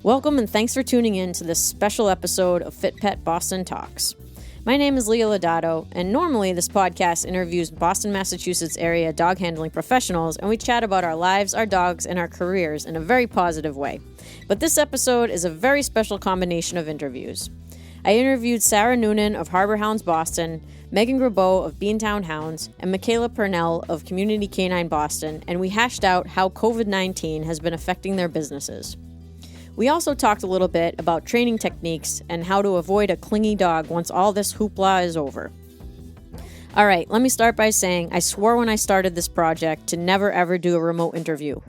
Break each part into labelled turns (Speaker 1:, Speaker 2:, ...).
Speaker 1: Welcome and thanks for tuning in to this special episode of Fit Pet Boston Talks. My name is Leah Lodato, and normally this podcast interviews Boston, Massachusetts area dog handling professionals, and we chat about our lives, our dogs, and our careers in a very positive way. But this episode is a very special combination of interviews. I interviewed Sarah Noonan of Hounds Boston, Meghan Grabau of Beantown Hounds, and Micaela Purnell of Community Canine Boston, and we hashed out how COVID-19 has been affecting their businesses. We also talked a little bit about training techniques and how to avoid a clingy dog once all this hoopla is over. All right, let me start by saying I swore when I started this project to never ever do a remote interview,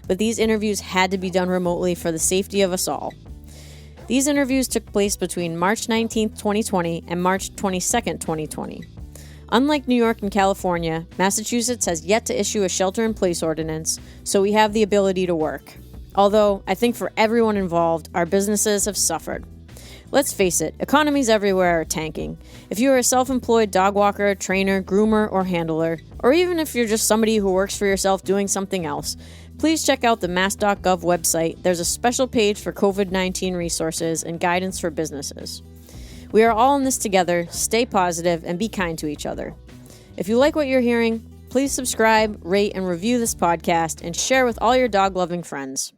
Speaker 1: but these interviews had to be done remotely for the safety of us all. These interviews took place between March 19th, 2020 and March 22nd, 2020. Unlike New York and California, Massachusetts has yet to issue a shelter-in-place ordinance, so we have the ability to work. Although, I think for everyone involved, our businesses have suffered. Let's face it, economies everywhere are tanking. If you are a self-employed dog walker, trainer, groomer, or handler, or even if you're just somebody who works for yourself doing something else, please check out the mass.gov website. There's a special page for COVID-19 resources and guidance for businesses. We are all in this together. Stay positive and be kind to each other. If you like what you're hearing, please subscribe, rate, and review this podcast and share with all your dog-loving friends.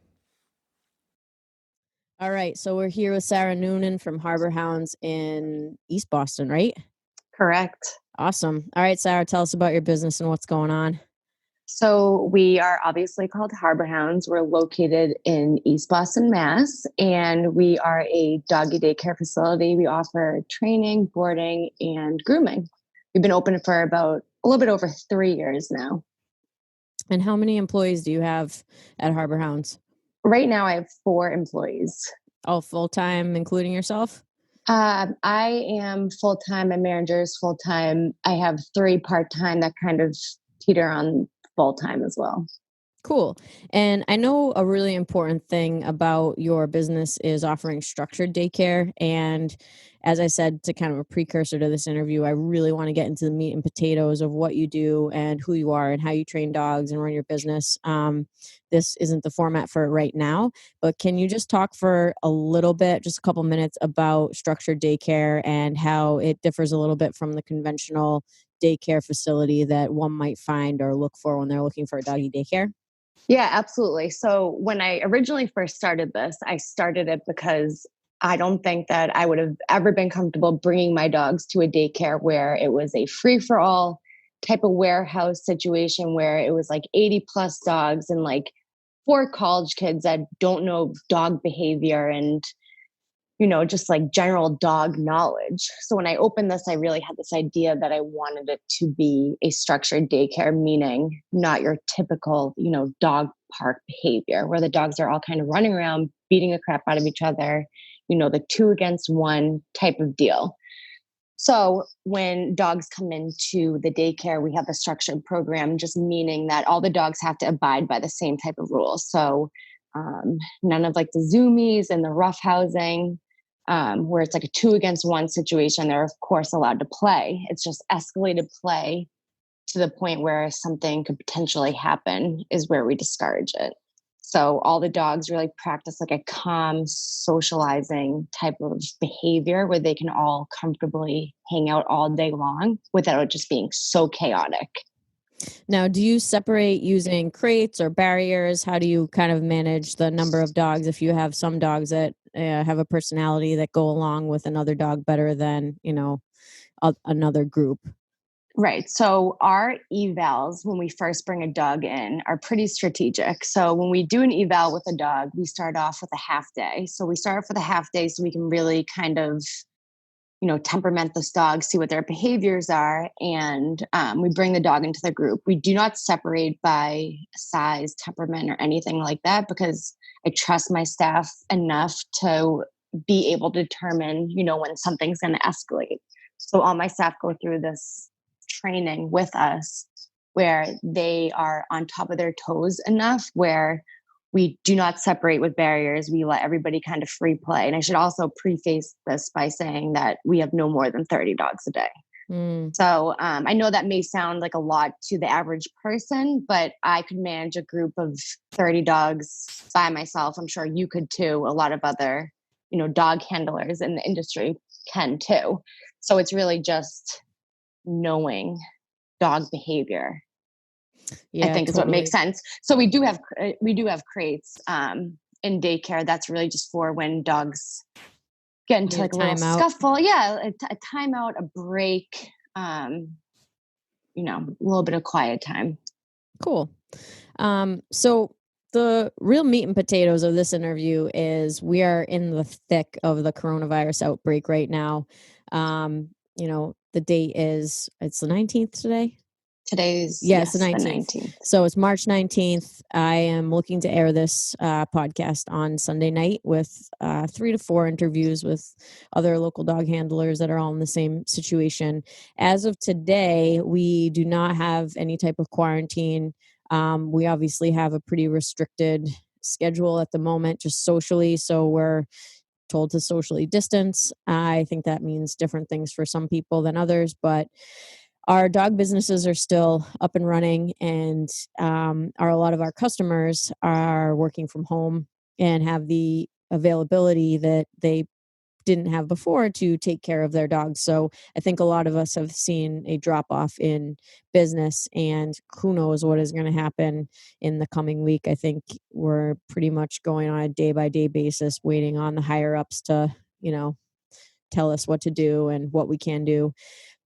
Speaker 1: All right, so we're here with Sarah Noonan from Hounds in East Boston, right?
Speaker 2: Correct.
Speaker 1: Awesome. All right, Sarah, tell us about your business and what's going on.
Speaker 2: So we are obviously called Hounds. We're located in East Boston, Mass, and we are a doggy daycare facility. We offer training, boarding, and grooming. We've been open for about a little bit over 3 years now.
Speaker 1: And how many employees do you have at Hounds?
Speaker 2: Right now, I have 4 employees.
Speaker 1: All full-time, including yourself?
Speaker 2: I am full-time. My manager is full-time. I have 3 part-time that kind of teeter on full-time as well.
Speaker 1: Cool. And I know a really important thing about your business is offering structured daycare. And as I said, to kind of a precursor to this interview, I really want to get into the meat and potatoes of what you do and who you are and how you train dogs and run your business. This isn't the format for it right now, but can you just talk for a little bit, just a couple minutes, about structured daycare and how it differs a little bit from the conventional daycare facility that one might find or look for when they're looking for a doggy daycare?
Speaker 2: Yeah, absolutely. So when I originally first started this, I started it because I don't think that I would have ever been comfortable bringing my dogs to a daycare where it was a free-for-all type of warehouse situation where it was like 80 plus dogs and like 4 college kids that don't know dog behavior and, you know, just like general dog knowledge. So when I opened this, I really had this idea that I wanted it to be a structured daycare, meaning not your typical, you know, dog park behavior where the dogs are all kind of running around, beating the crap out of each other, you know, the 2 against 1 type of deal. So when dogs come into the daycare, we have a structured program, just meaning that all the dogs have to abide by the same type of rules. So none of like the zoomies and the rough housing, where it's like a 2 against 1 situation. They're of course allowed to play. It's just escalated play to the point where something could potentially happen is where we discourage it. So all the dogs really practice like a calm socializing type of behavior where they can all comfortably hang out all day long without it just being so chaotic.
Speaker 1: Now, do you separate using crates or barriers? How do you kind of manage the number of dogs if you have some dogs that have a personality that go along with another dog better than, you know, another group?
Speaker 2: Right. So our evals, when we first bring a dog in, are pretty strategic. So when we do an eval with a dog, we start off with a half day. So we start off with a half day so we can really kind of, you know, temperament this dog, see what their behaviors are. And we bring the dog into the group. We do not separate by size, temperament, or anything like that because I trust my staff enough to be able to determine, you know, when something's going to escalate. So all my staff go through this training with us where they are on top of their toes enough where we do not separate with barriers. We let everybody kind of free play. And I should also preface this by saying that we have no more than 30 dogs a day. So I know that may sound like a lot to the average person, but I could manage a group of 30 dogs by myself. I'm sure you could too. A lot of other, dog handlers in the industry can too. So it's really just knowing dog behavior.
Speaker 1: Yeah,
Speaker 2: I think is what makes sense. So we do have crates in daycare. That's really just for when dogs get into like a little scuffle. Yeah, a timeout, a break. A little bit of quiet time.
Speaker 1: Cool. So the real meat and potatoes of this interview is we are in the thick of the coronavirus outbreak right now. The date it's the 19th today.
Speaker 2: Today's
Speaker 1: it's the 19th. So it's March 19th. I am looking to air this podcast on Sunday night with 3 to 4 interviews with other local dog handlers that are all in the same situation. As of today, we do not have any type of quarantine. We obviously have a pretty restricted schedule at the moment, just socially. So we're told to socially distance. I think that means different things for some people than others, but our dog businesses are still up and running, and a lot of our customers are working from home and have the availability that they didn't have before to take care of their dogs. So I think a lot of us have seen a drop off in business, and who knows what is going to happen in the coming week. I think we're pretty much going on a day by day basis, waiting on the higher ups to, tell us what to do and what we can do.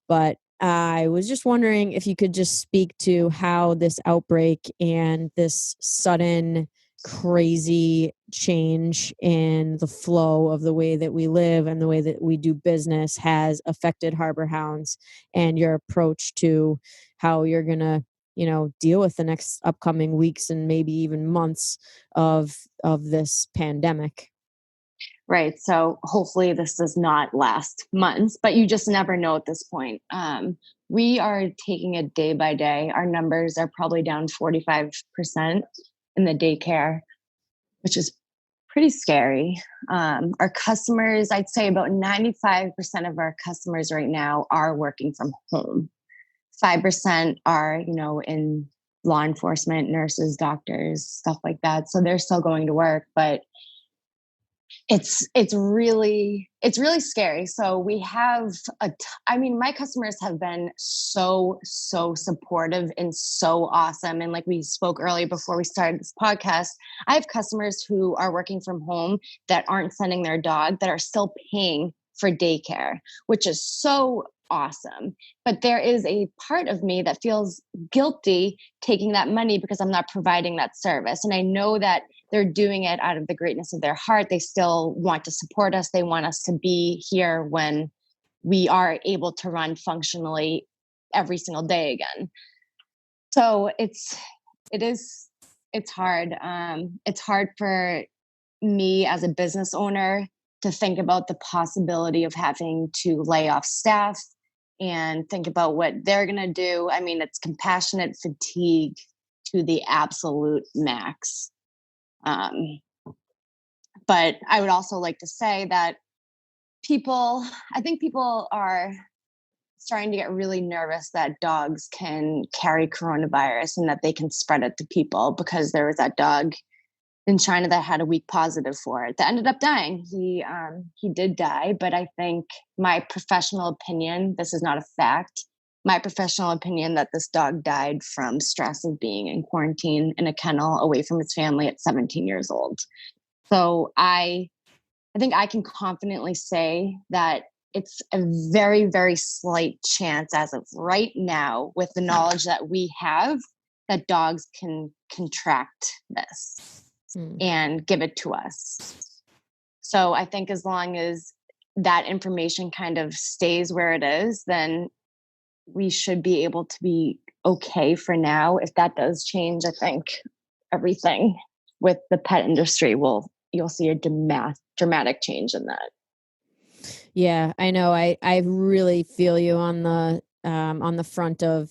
Speaker 1: But I was just wondering if you could just speak to how this outbreak and this sudden crazy change in the flow of the way that we live and the way that we do business has affected Harbor Hounds, and your approach to how you're going to, deal with the next upcoming weeks and maybe even months of this pandemic.
Speaker 2: Right. So hopefully this does not last months, but you just never know at this point. We are taking it day by day. Our numbers are probably down 45% in the daycare, which is pretty scary. Our customers, I'd say about 95% of our customers right now are working from home. 5% are, in law enforcement, nurses, doctors, stuff like that. So they're still going to work, but it's really scary. So we have my customers have been so supportive and so awesome. And like we spoke earlier before we started this podcast, I have customers who are working from home that aren't sending their dog, that are still paying for daycare, which is so awesome. But there is a part of me that feels guilty taking that money because I'm not providing that service. And I know that they're doing it out of the greatness of their heart. They still want to support us. They want us to be here when we are able to run functionally every single day again. So it's hard. It's hard for me as a business owner to think about the possibility of having to lay off staff and think about what they're going to do. I mean, it's compassionate fatigue to the absolute max. But I would also like to say that I think people are starting to get really nervous that dogs can carry coronavirus and that they can spread it to people, because there was that dog in China that had a weak positive for it that ended up dying. He did die, but I think my professional opinion, this is not a fact, my professional opinion that this dog died from stress of being in quarantine in a kennel away from his family at 17 years old. So I think I can confidently say that it's a very, very slight chance as of right now, with the knowledge that we have, that dogs can contract this and give it to us. So I think as long as that information kind of stays where it is, then we should be able to be okay for now. If that does change, I think everything with the pet industry you'll see a dramatic change in that.
Speaker 1: Yeah, I know. I really feel you on the front of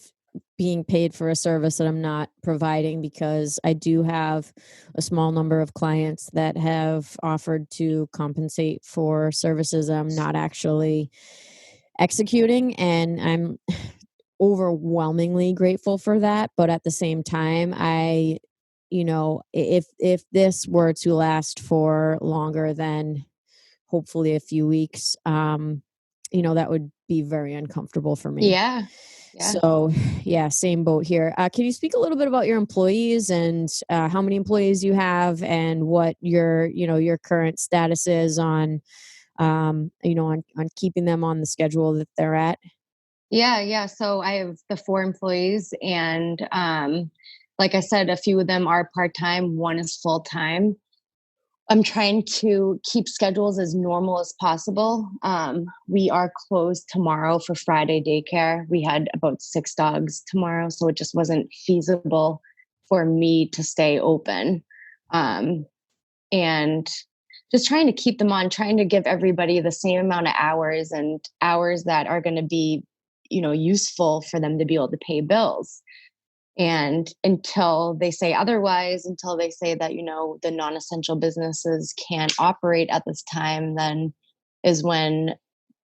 Speaker 1: being paid for a service that I'm not providing, because I do have a small number of clients that have offered to compensate for services I'm not actually executing, and I'm overwhelmingly grateful for that. But at the same time, if this were to last for longer than hopefully a few weeks, that would be very uncomfortable for me.
Speaker 2: Yeah.
Speaker 1: So yeah, same boat here. Can you speak a little bit about your employees and how many employees you have and what your current status is on keeping them on the schedule that they're at?
Speaker 2: Yeah. So I have the 4 employees, and like I said, a few of them are part-time, one is full-time. I'm trying to keep schedules as normal as possible. We are closed tomorrow for Friday daycare. We had about 6 dogs tomorrow, so it just wasn't feasible for me to stay open. And just trying to keep them on, trying to give everybody the same amount of hours, and hours that are going to be, useful for them to be able to pay bills. And until they say otherwise, until they say that, the non-essential businesses can't operate at this time, then is when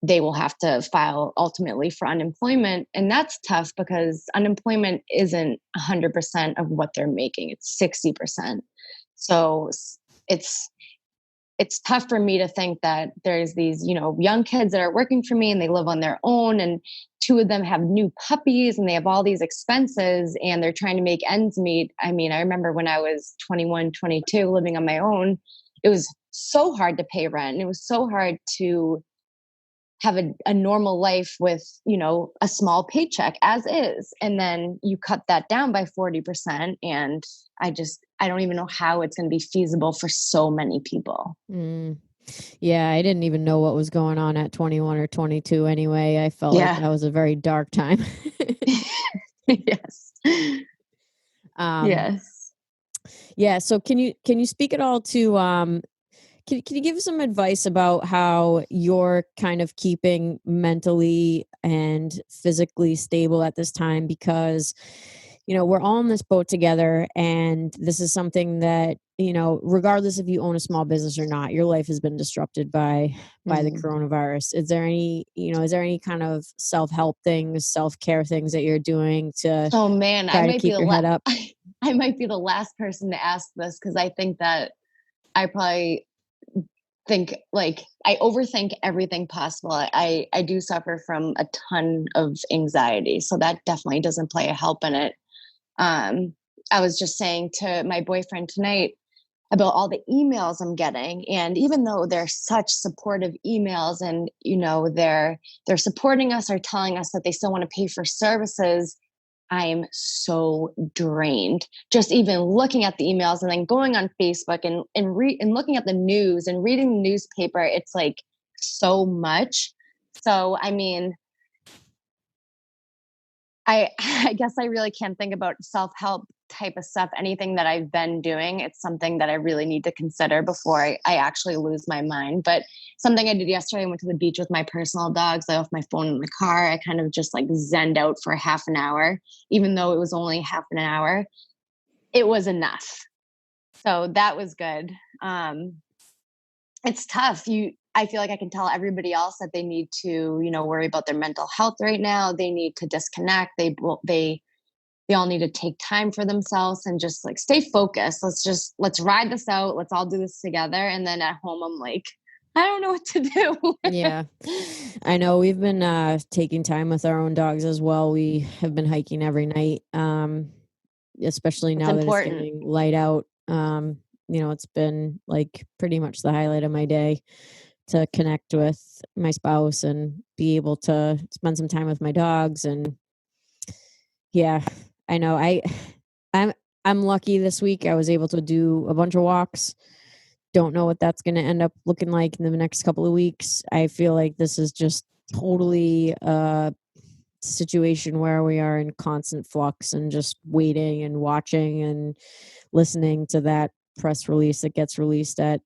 Speaker 2: they will have to file ultimately for unemployment. And that's tough because unemployment isn't 100% of what they're making, it's 60%. So it's tough for me to think that there's these, young kids that are working for me and they live on their own, and 2 of them have new puppies and they have all these expenses and they're trying to make ends meet. I mean, I remember when I was 21, 22, living on my own, it was so hard to pay rent. And it was so hard to have a normal life with, a small paycheck as is. And then you cut that down by 40%. And I don't even know how it's going to be feasible for so many people.
Speaker 1: Yeah, I didn't even know what was going on at 21 or 22 anyway. I felt like that was a very dark time.
Speaker 2: Yes.
Speaker 1: Yes. Yeah. So can you speak at all to can you give some advice about how you're kind of keeping mentally and physically stable at this time? Because, we're all in this boat together, and this is something that, regardless if you own a small business or not, your life has been disrupted by the coronavirus. Is there any kind of self-help things, self-care things that you're doing to try to keep your head up?
Speaker 2: I might be the last person to ask this, because I think that I probably think, like, I overthink everything possible. I do suffer from a ton of anxiety, so that definitely doesn't play a help in it. I was just saying to my boyfriend tonight about all the emails I'm getting, and even though they're such supportive emails, and they're supporting us or telling us that they still want to pay for services, I am so drained. Just even looking at the emails and then going on Facebook and looking at the news and reading the newspaper, it's like so much. So, I mean, I guess I really can't think about self-help type of stuff. Anything that I've been doing, it's something that I really need to consider before I actually lose my mind. But something I did yesterday, I went to the beach with my personal dogs. I left my phone in the car. I kind of just like zenned out for half an hour, even though it was only half an hour. It was enough. So that was good. It's tough. I feel like I can tell everybody else that they need to, worry about their mental health right now. They need to disconnect. They all need to take time for themselves and just like stay focused. Let's ride this out. Let's all do this together. And then at home, I'm like, I don't know what to do.
Speaker 1: Yeah, I know. We've been taking time with our own dogs as well. We have been hiking every night, especially now that it's getting light out. It's been like pretty much the highlight of my day to connect with my spouse and be able to spend some time with my dogs. And yeah, I know I'm lucky this week. I was able to do a bunch of walks. Don't know what that's going to end up looking like in the next couple of weeks. I feel like this is just totally a situation where we are in constant flux and just waiting and watching and listening to that press release that gets released at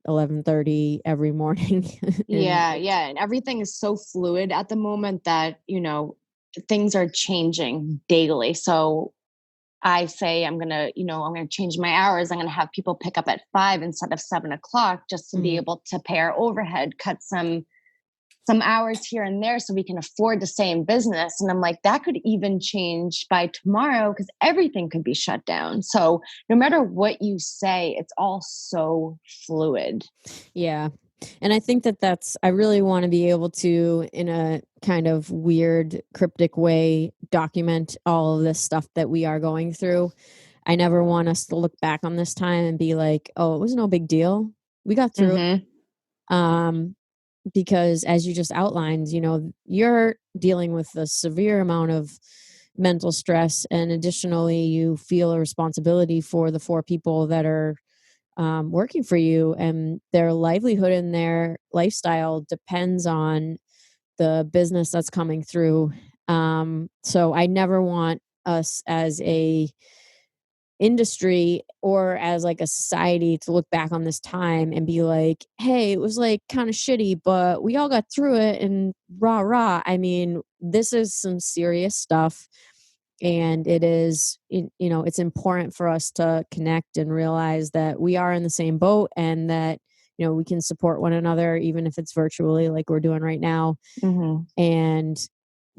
Speaker 1: 11:30 every morning.
Speaker 2: Yeah. And everything is so fluid at the moment that, things are changing daily. So I say I'm going to change my hours. I'm going to have people pick up at 5 instead of 7 o'clock just to be able to pay our overhead, cut some some hours here and there so we can afford to stay in business. And I'm like, that could even change by tomorrow because everything could be shut down. So no matter what you say, it's all so fluid.
Speaker 1: Yeah. And I think I really want to be able to, in a kind of weird, cryptic way, document all of this stuff that we are going through. I never want us to look back on this time and be like, oh, it was no big deal. We got through it. Because as you just outlined, you're dealing with a severe amount of mental stress. And additionally, you feel a responsibility for the 4 people that are working for you, and their livelihood and their lifestyle depends on the business that's coming through. So I never want us as a industry or as like a society to look back on this time and be like, hey, it was like kind of shitty, but we all got through it and rah rah. I mean, this is some serious stuff, and it is, it's important for us to connect and realize that we are in the same boat, and that we can support one another even if it's virtually like we're doing right now. And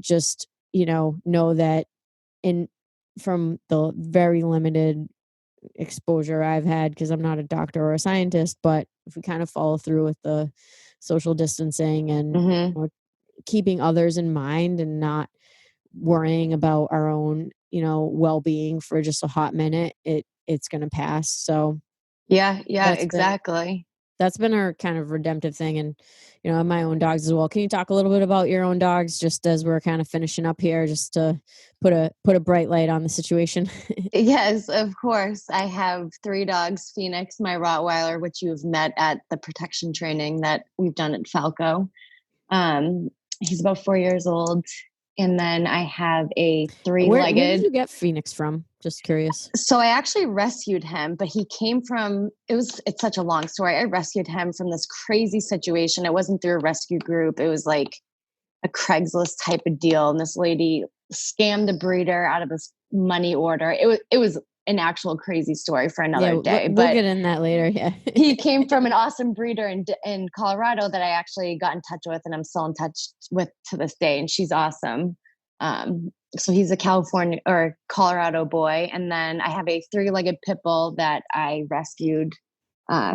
Speaker 1: just know that from the very limited exposure I've had, because I'm not a doctor or a scientist, but if we kind of follow through with the social distancing and keeping others in mind and not worrying about our own, well-being for just a hot minute, it's going to pass. So
Speaker 2: yeah, exactly.
Speaker 1: That's been our kind of redemptive thing. And, my own dogs as well. Can you talk a little bit about your own dogs just as we're kind of finishing up here, just to put a bright light on the situation?
Speaker 2: Yes, of course. I have 3 dogs. Phoenix, my Rottweiler, which you've met at the protection training that we've done at Falco. He's about 4 years old. And then I have a 3-legged.
Speaker 1: Where did you get Phoenix from? Just curious.
Speaker 2: So I actually rescued him, but he came from, it's such a long story. I rescued him from this crazy situation. It wasn't through a rescue group. It was like a Craigslist type of deal. And this lady scammed the breeder out of this money order. It was an actual crazy story for another day.
Speaker 1: We'll get in that later. Yeah.
Speaker 2: He came from an awesome breeder in Colorado that I actually got in touch with, and I'm still in touch with to this day. And she's awesome. So he's a California or Colorado boy. And then I have a 3-legged pit bull that I rescued.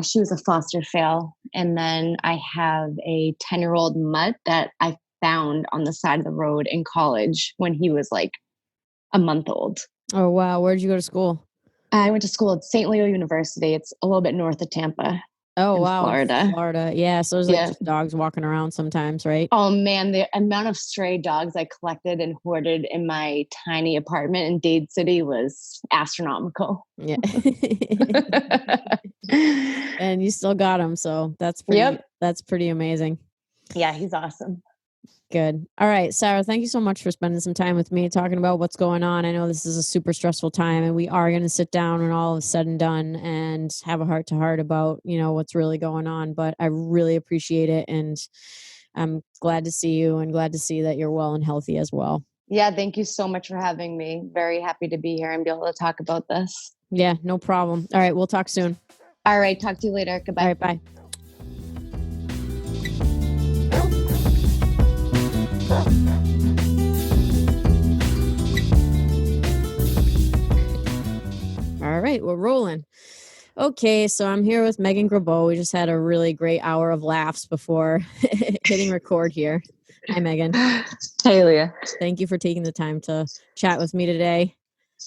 Speaker 2: She was a foster fail. And then I have a 10-year-old mutt that I found on the side of the road in college when he was like a month old.
Speaker 1: Oh, wow. Where did you go to school?
Speaker 2: I went to school at St. Leo University. It's a little bit north of Tampa.
Speaker 1: Oh, wow.
Speaker 2: Florida.
Speaker 1: Yeah. So there's like just dogs walking around sometimes, right?
Speaker 2: Oh man, the amount of stray dogs I collected and hoarded in my tiny apartment in Dade City was astronomical.
Speaker 1: Yeah. And you still got him. So that's pretty amazing.
Speaker 2: Yeah, he's awesome.
Speaker 1: Good. All right, Sarah, thank you so much for spending some time with me talking about what's going on. I know this is a super stressful time, and we are going to sit down when all is said and done and have a heart-to-heart about, what's really going on. But I really appreciate it, and I'm glad to see you and glad to see that you're well and healthy as well.
Speaker 2: Yeah, thank you so much for having me. Very happy to be here and be able to talk about this.
Speaker 1: Yeah, no problem. All right, we'll talk soon.
Speaker 2: All right, talk to you later. Goodbye.
Speaker 1: All right, bye. All right, we're rolling. Okay, so I'm here with Meghan Grabau. We just had a really great hour of laughs before hitting record here. Hi, Meghan.
Speaker 3: Hey, Leah.
Speaker 1: Thank you for taking the time to chat with me today.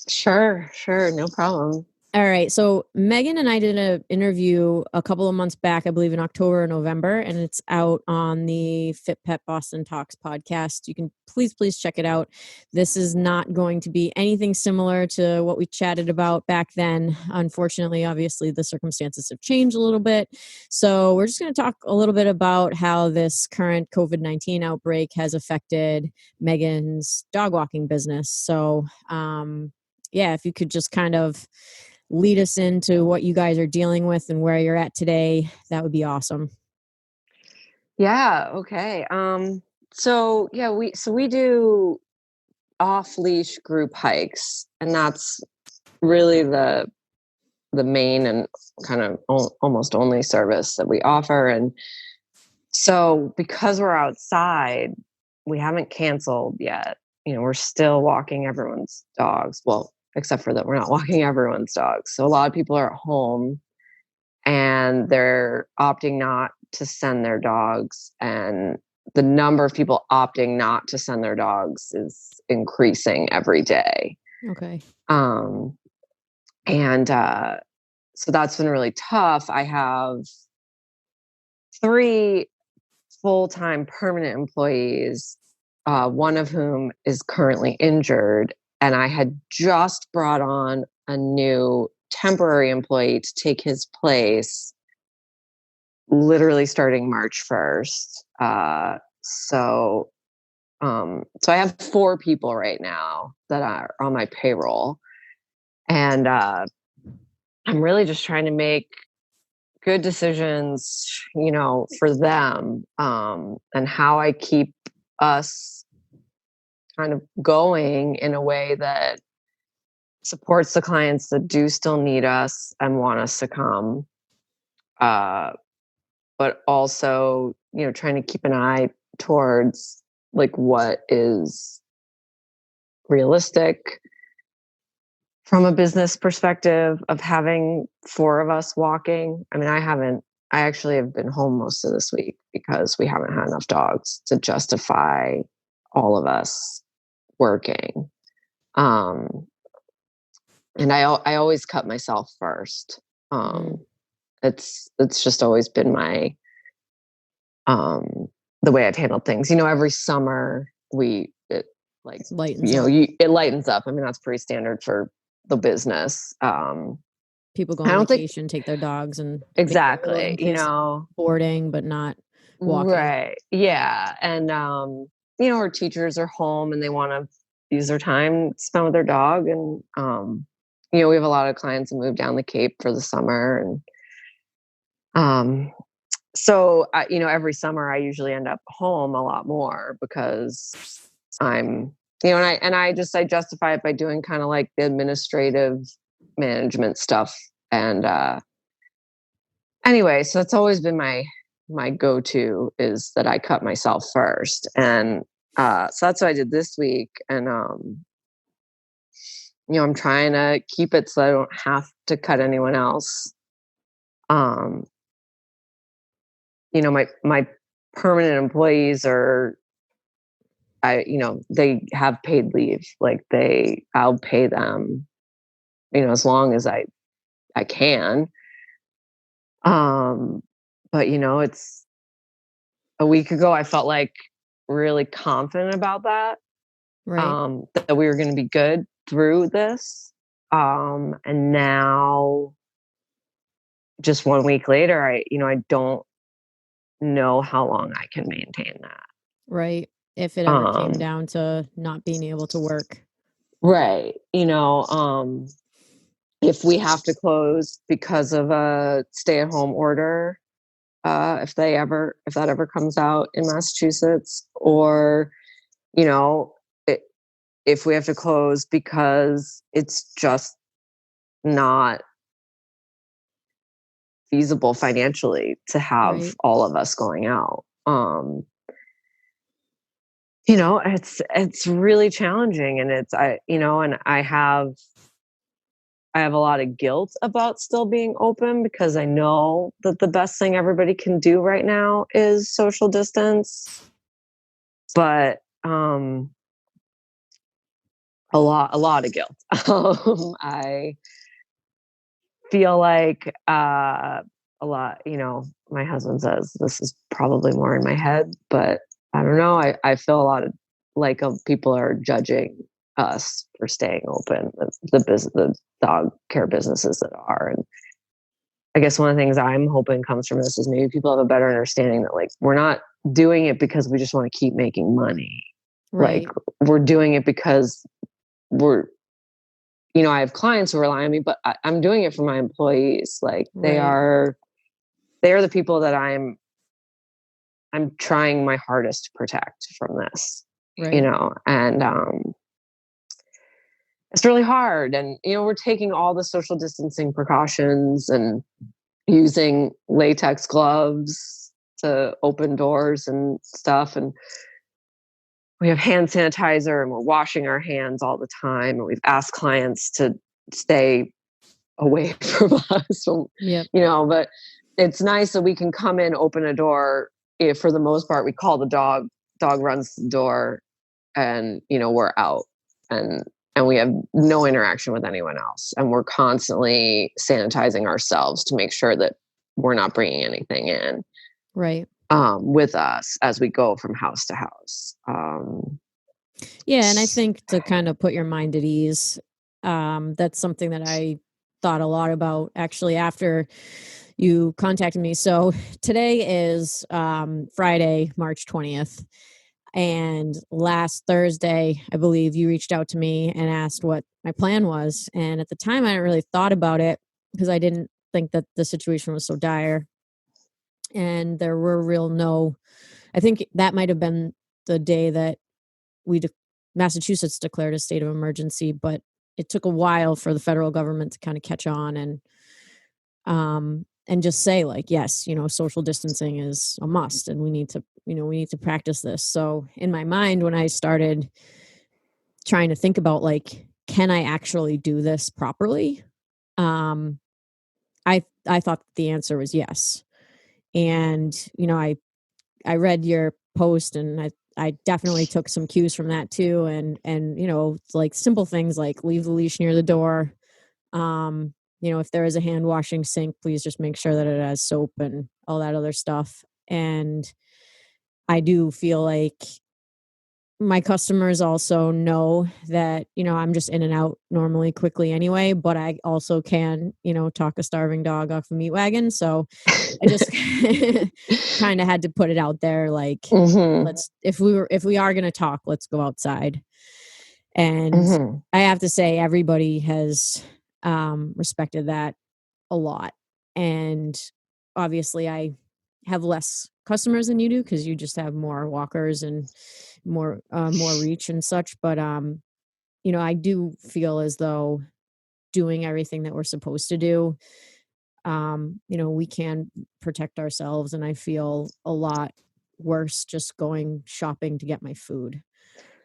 Speaker 3: Sure, no problem.
Speaker 1: All right. So Meghan and I did an interview a couple of months back, I believe in October or November, and it's out on the Fit Pet Boston Talks podcast. You can please check it out. This is not going to be anything similar to what we chatted about back then. Unfortunately, obviously, the circumstances have changed a little bit. So we're just going to talk a little bit about how this current COVID-19 outbreak has affected Meghan's dog walking business. So, if you could just kind of lead us into what you guys are dealing with and where you're at today, that would be awesome.
Speaker 3: Yeah. Okay. We do off-leash group hikes, and that's really the main and kind of almost only service that we offer. And So because we're outside, we haven't canceled yet. We're still walking everyone's dogs. Well, except for that we're not walking everyone's dogs. So a lot of people are at home and they're opting not to send their dogs. And the number of people opting not to send their dogs is increasing every day.
Speaker 1: Okay.
Speaker 3: And so that's been really tough. I have 3 full-time permanent employees, one of whom is currently injured. And I had just brought on a new temporary employee to take his place, literally starting March 1st. So I have 4 people right now that are on my payroll. And I'm really just trying to make good decisions, for them, and how I keep us kind of going in a way that supports the clients that do still need us and want us to come. But also, trying to keep an eye towards like what is realistic from a business perspective of having 4 of us walking. I mean, I actually have been home most of this week because we haven't had enough dogs to justify all of us working. And I always cut myself first. It's just always been my, the way I've handled things. Every summer it lightens up. I mean, that's pretty standard for the business.
Speaker 1: People go on vacation, take their dogs and
Speaker 3: exactly,
Speaker 1: boarding, but not walking.
Speaker 3: Right. Yeah. And, our teachers are home and they want to use their time to spend with their dog. And, we have a lot of clients that move down the Cape for the summer. And, so, every summer I usually end up home a lot more because I'm, and I justify it by doing kind of like the administrative management stuff. And, anyway, so that's always been my go-to, is that I cut myself first. And, so that's what I did this week. And, I'm trying to keep it so I don't have to cut anyone else. My permanent employees they have paid leave. Like I'll pay them, as long as I can. But it's a week ago, I felt like really confident about that.
Speaker 1: Right.
Speaker 3: That we were going to be good through this. And now just 1 week later, I don't know how long I can maintain that.
Speaker 1: Right. If it ever came down to not being able to work.
Speaker 3: Right. If we have to close because of a stay-at-home order, if that ever comes out in Massachusetts, or, if we have to close because it's just not feasible financially to have all of us going out. It's really challenging, and I have a lot of guilt about still being open because I know that the best thing everybody can do right now is social distance. But a lot of guilt. I feel like a lot, my husband says this is probably more in my head, but I don't know. I feel a lot of like people are judging us for staying open, the dog care businesses that are. And I guess one of the things I'm hoping comes from this is maybe people have a better understanding that, like, we're not doing it because we just want to keep making money.
Speaker 1: Right.
Speaker 3: Like, we're doing it because I have clients who rely on me, but I'm doing it for my employees. Like, they are the people that I'm trying my hardest to protect from this, and it's really hard. And, we're taking all the social distancing precautions and using latex gloves to open doors and stuff. And we have hand sanitizer and we're washing our hands all the time. And we've asked clients to stay away from us, but it's nice that we can come in, open a door. If for the most part, we call the dog runs the door, and, we're out, and we have no interaction with anyone else. And we're constantly sanitizing ourselves to make sure that we're not bringing anything in.
Speaker 1: Right.
Speaker 3: With us as we go from house to house.
Speaker 1: Yeah. And I think to kind of put your mind at ease, that's something that I thought a lot about actually after you contacted me. So today is Friday, March 20th. And last Thursday, I believe you reached out to me and asked what my plan was. And at the time, I hadn't really thought about it because I didn't think that the situation was so dire. And there were I think that might have been the day that Massachusetts declared a state of emergency, but it took a while for the federal government to kind of catch on and just say like, yes, social distancing is a must and we need to practice this. So in my mind, when I started trying to think about like, can I actually do this properly? I thought the answer was yes. And, I read your post and I definitely took some cues from that too. And, like simple things like leave the leash near the door. If there is a hand washing sink, please just make sure that it has soap and all that other stuff. And I do feel like my customers also know that, I'm just in and out normally quickly anyway, but I also can, talk a starving dog off a meat wagon. So I just kind of had to put it out there. Like, if we are going to talk, let's go outside. And I have to say everybody has respected that a lot. And obviously I have less customers than you do because you just have more walkers and more reach and such. But, I do feel as though doing everything that we're supposed to do, we can protect ourselves. And I feel a lot worse just going shopping to get my food.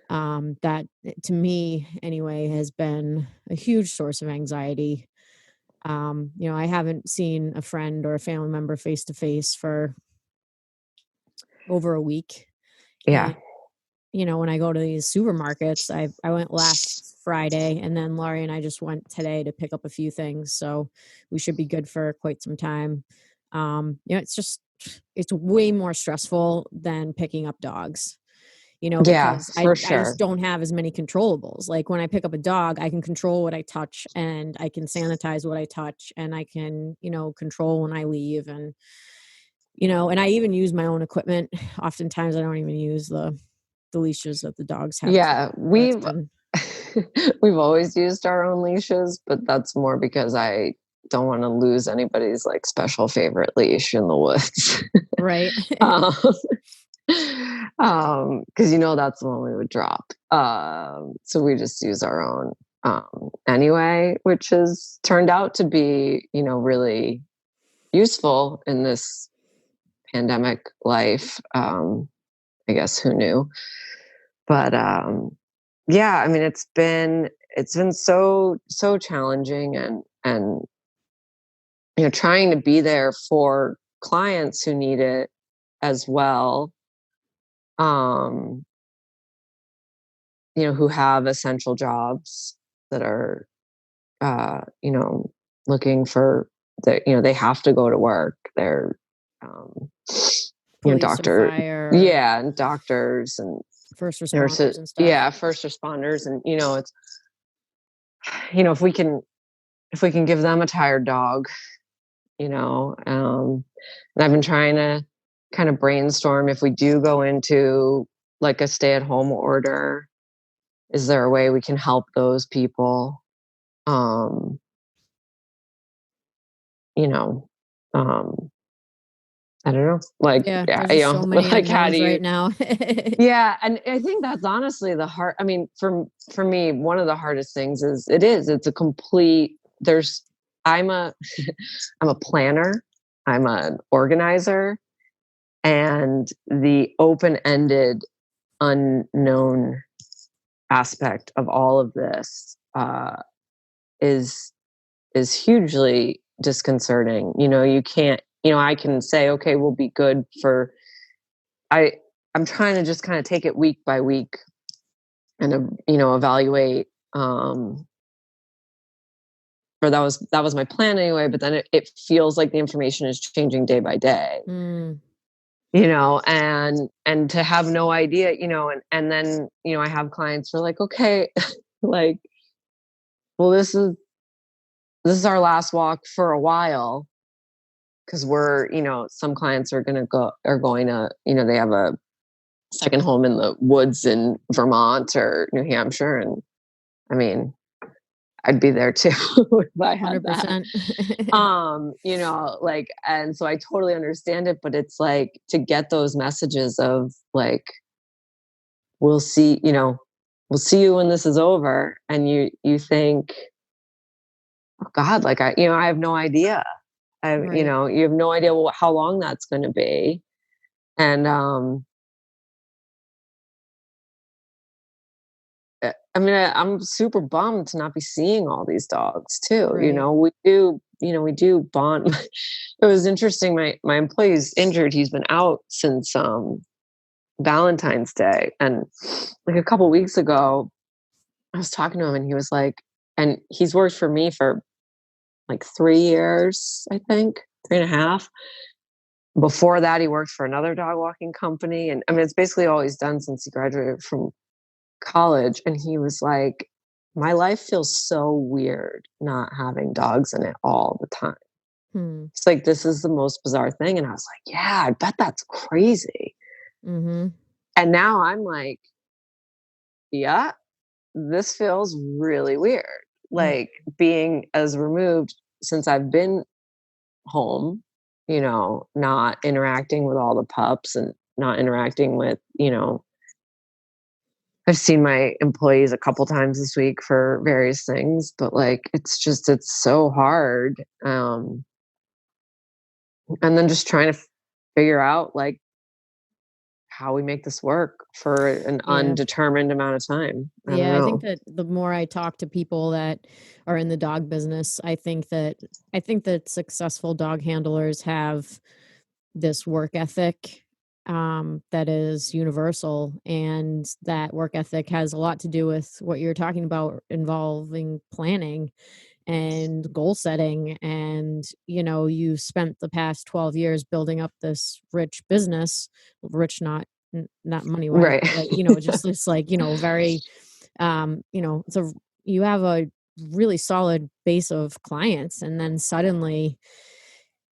Speaker 1: That to me anyway has been a huge source of anxiety. I haven't seen a friend or a family member face to face for over a week.
Speaker 3: Yeah.
Speaker 1: And, when I go to these supermarkets, I went last Friday and then Laurie and I just went today to pick up a few things. So we should be good for quite some time. It's way more stressful than picking up dogs. Because I just don't have as many controllables. Like when I pick up a dog, I can control what I touch and I can sanitize what I touch and I can, control when I leave and, and I even use my own equipment. Oftentimes I don't even use the leashes that the dogs have.
Speaker 3: Yeah. We've always used our own leashes, but that's more because I don't want to lose anybody's like special favorite leash in the woods.
Speaker 1: Right.
Speaker 3: Because that's the one we would drop. So we just use our own anyway, which has turned out to be, really useful in this pandemic life. I guess who knew? But yeah, I mean it's been so challenging and trying to be there for clients who need it as well. Who have essential jobs that are, looking for they have to go to work. They're, doctors, and doctors and
Speaker 1: first responders and stuff.
Speaker 3: Yeah, first responders, and it's, if we can give them a tired dog, and I've been trying to kind of brainstorm if we do go into like a stay-at-home order, is there a way we can help those people? I don't know. Like,
Speaker 1: so many
Speaker 3: like how do you
Speaker 1: right now?
Speaker 3: Yeah, and I think that's honestly the hard. I mean, for me, one of the hardest things it's a complete. I'm a I'm a planner. I'm an organizer. And the open-ended unknown aspect of all of this is hugely disconcerting. You can't, I can say, okay, we'll be good for, I'm trying to just kind of take it week by week and, evaluate, or that was my plan anyway, but then it feels like the information is changing day by day. And to have no idea, and then, I have clients who are like, okay, like, well, this is our last walk for a while. Cause we're, some clients are going to, they have a second home in the woods in Vermont or New Hampshire. And I mean, I'd be there too if I had 100%. That. And so I totally understand it, but it's like to get those messages of like, we'll see you when this is over. And you think, oh God, like I have no idea.
Speaker 1: Right.
Speaker 3: You have no idea how long that's going to be. And, I mean, I'm super bummed to not be seeing all these dogs too.
Speaker 1: Right.
Speaker 3: We do bond. It was interesting. My employee's injured. He's been out since Valentine's Day, and like a couple weeks ago, I was talking to him, and he was like, and he's worked for me for like 3 years, I think 3.5. Before that, he worked for another dog walking company, and I mean, it's basically all he's done since he graduated from college. And he was like, my life feels so weird not having dogs in it all the time. It's like, this is the most bizarre thing. And I was like, yeah, I bet that's crazy.
Speaker 1: Mm-hmm.
Speaker 3: And now I'm like, yeah, this feels really weird. Like being as removed since I've been home, not interacting with all the pups and not interacting with, I've seen my employees a couple times this week for various things, but like, it's so hard. And then just trying to figure out like how we make this work for an undetermined amount of time.
Speaker 1: I think that the more I talk to people that are in the dog business, I think that successful dog handlers have this work ethic that is universal, and that work ethic has a lot to do with what you're talking about, involving planning and goal setting. And you spent the past 12 years building up this rich business, rich not money wise,
Speaker 3: right?
Speaker 1: But like just it's like very you have a really solid base of clients, and then suddenly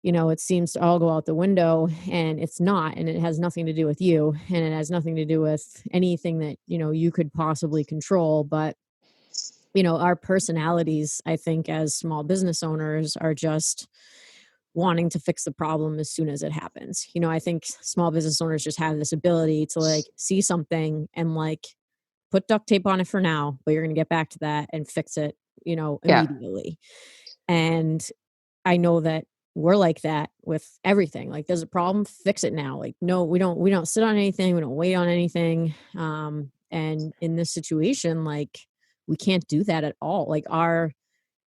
Speaker 1: it seems to all go out the window, and it's not, and it has nothing to do with you, and it has nothing to do with anything that, you could possibly control. But, our personalities, I think, as small business owners are just wanting to fix the problem as soon as it happens. I think small business owners just have this ability to like see something and like put duct tape on it for now, but you're going to get back to that and fix it, immediately. And I know that we're like that with everything. Like, there's a problem, fix it now. Like, no, we don't sit on anything. We don't wait on anything. And in this situation, like, we can't do that at all. Like, our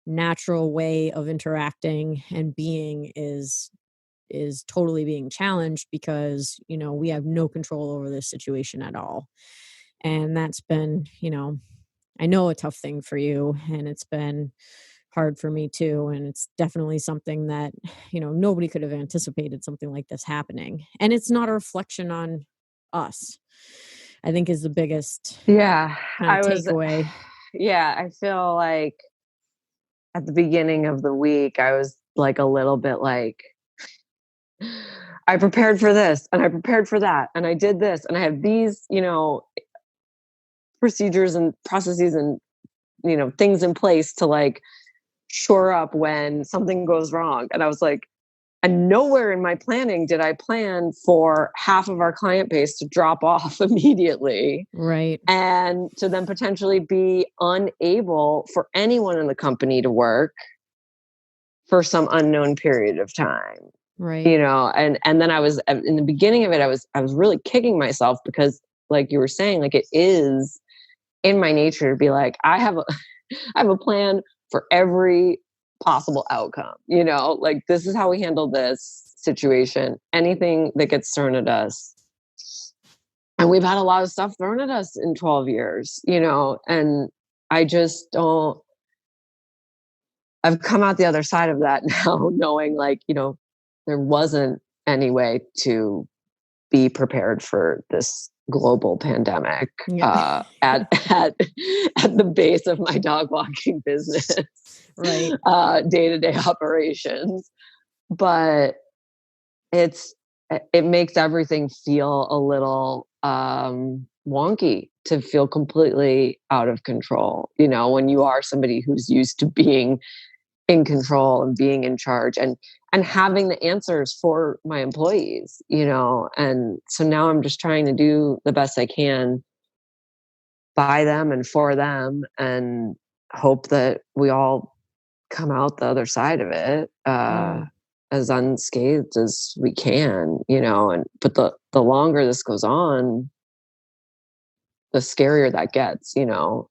Speaker 1: natural way of interacting and being is totally being challenged because, we have no control over this situation at all. And that's been, I know, a tough thing for you, and it's been hard for me too. And it's definitely something that, nobody could have anticipated something like this happening. And it's not a reflection on us, I think, is the biggest kind of takeaway.
Speaker 3: I feel like at the beginning of the week, I was like a little bit like, I prepared for this and I prepared for that and I did this and I have these, procedures and processes and, things in place to like shore up when something goes wrong. And I was like, and nowhere in my planning did I plan for half of our client base to drop off immediately.
Speaker 1: Right.
Speaker 3: And to then potentially be unable for anyone in the company to work for some unknown period of time.
Speaker 1: Right.
Speaker 3: And then I was in the beginning of it, I was really kicking myself because, like you were saying, like it is in my nature to be like, I have a plan for every possible outcome, like this is how we handle this situation, anything that gets thrown at us. And we've had a lot of stuff thrown at us in 12 years, and I just don't, I've come out the other side of that now, knowing like, there wasn't any way to be prepared for this global pandemic at the base of my dog walking business,
Speaker 1: right?
Speaker 3: Day-to-day operations. But it makes everything feel a little wonky to feel completely out of control, when you are somebody who's used to being in control and being in charge and having the answers for my employees, and so now I'm just trying to do the best I can by them and for them and hope that we all come out the other side of it as unscathed as we can, but the longer this goes on, the scarier that gets, to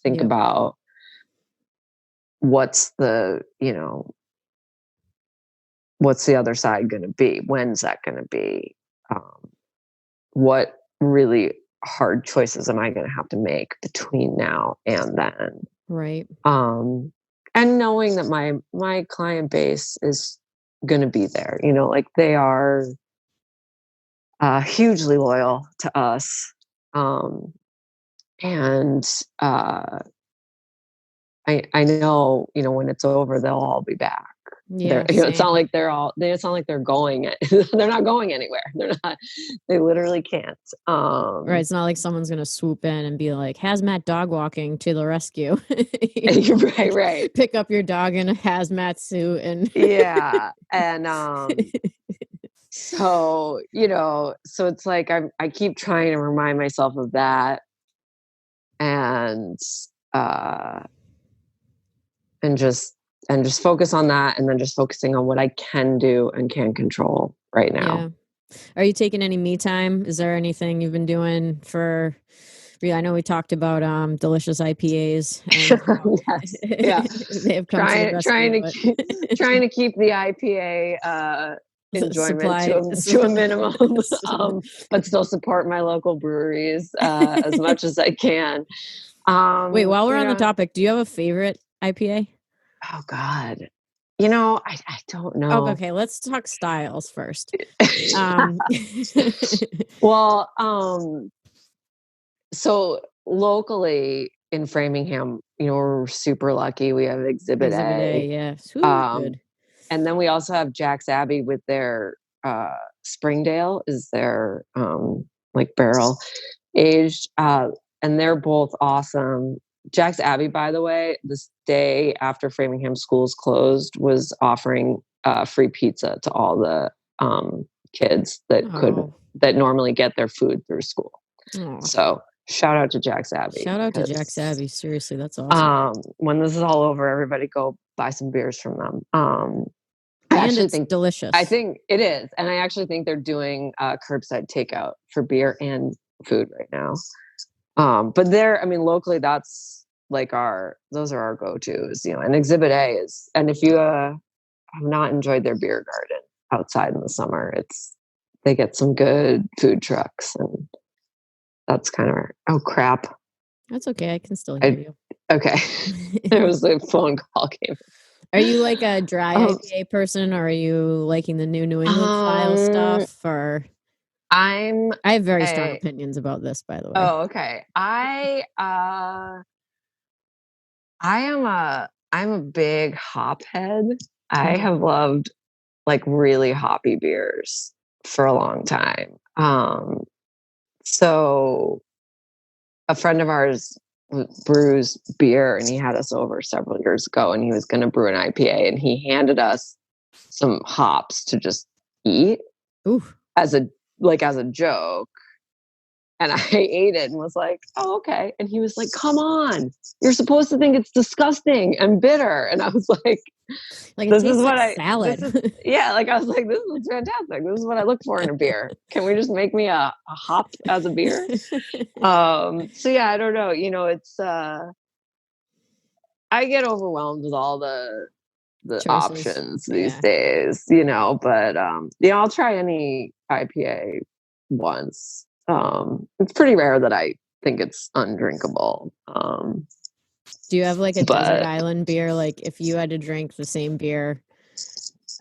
Speaker 3: think about what's the other side going to be? When's that going to be? What really hard choices am I going to have to make between now and then?
Speaker 1: Right.
Speaker 3: And knowing that my client base is going to be there, like they are hugely loyal to us. And I know, when it's over, they'll all be back.
Speaker 1: Yeah,
Speaker 3: it's not like it's not like they're going. They're not going anywhere. They literally can't.
Speaker 1: Right. It's not like someone's going to swoop in and be like, hazmat dog walking to the rescue.
Speaker 3: Right.
Speaker 1: Pick up your dog in a hazmat suit and
Speaker 3: yeah. And so, so it's like I keep trying to remind myself of that and just focus on that, and then just focusing on what I can do and can control right now.
Speaker 1: Yeah. Are you taking any me time? Is there anything you've been doing for? I know we talked about delicious IPAs. And
Speaker 3: yes. Yeah.
Speaker 1: They have come to the rescue,
Speaker 3: trying to keep the IPA enjoyment to a minimum, but still support my local breweries as much as I can.
Speaker 1: Wait, while we're on the topic, do you have a favorite IPA?
Speaker 3: Oh God. I don't know.
Speaker 1: Oh, okay, let's talk styles first.
Speaker 3: Well, so locally in Framingham, we're super lucky. We have Exhibit A.
Speaker 1: Yeah. Good.
Speaker 3: And then we also have Jack's Abbey with their Springdale is their like barrel aged, and they're both awesome. Jack's Abbey, by the way, this day after Framingham schools closed, was offering free pizza to all the kids that normally get their food through school. Oh. So shout out to Jack's Abbey.
Speaker 1: Shout out to Jack's Abbey. Seriously, that's awesome.
Speaker 3: When this is all over, everybody go buy some beers from them.
Speaker 1: I actually think delicious.
Speaker 3: I think it is, and I actually think they're doing curbside takeout for beer and food right now. But locally, that's like those are our go-tos, and Exhibit A is, and if you have not enjoyed their beer garden outside in the summer, they get some good food trucks, and that's kind of, oh crap.
Speaker 1: That's okay. I can still hear you.
Speaker 3: Okay. There was a phone call came.
Speaker 1: Are you like a dry IPA person, or are you liking the New England style stuff? Or I have very strong opinions about this, by the way.
Speaker 3: Oh, okay. I'm a big hop head. I have loved like really hoppy beers for a long time. So a friend of ours brews beer, and he had us over several years ago, and he was going to brew an IPA, and he handed us some hops to just eat.
Speaker 1: Ooh.
Speaker 3: as a joke. And I ate it and was like, oh, okay. And he was like, come on, you're supposed to think it's disgusting and bitter. And I was like,
Speaker 1: Like, it
Speaker 3: this
Speaker 1: tastes
Speaker 3: is what
Speaker 1: like salad.
Speaker 3: I was like, this is fantastic. This is what I look for in a beer. Can we just make me a hop as a beer? So yeah, I don't know. It's, I get overwhelmed with all the
Speaker 1: Choices.
Speaker 3: options these days, but, I'll try any IPA once. It's pretty rare that I think it's undrinkable.
Speaker 1: Do you have like a desert island beer? Like if you had to drink the same beer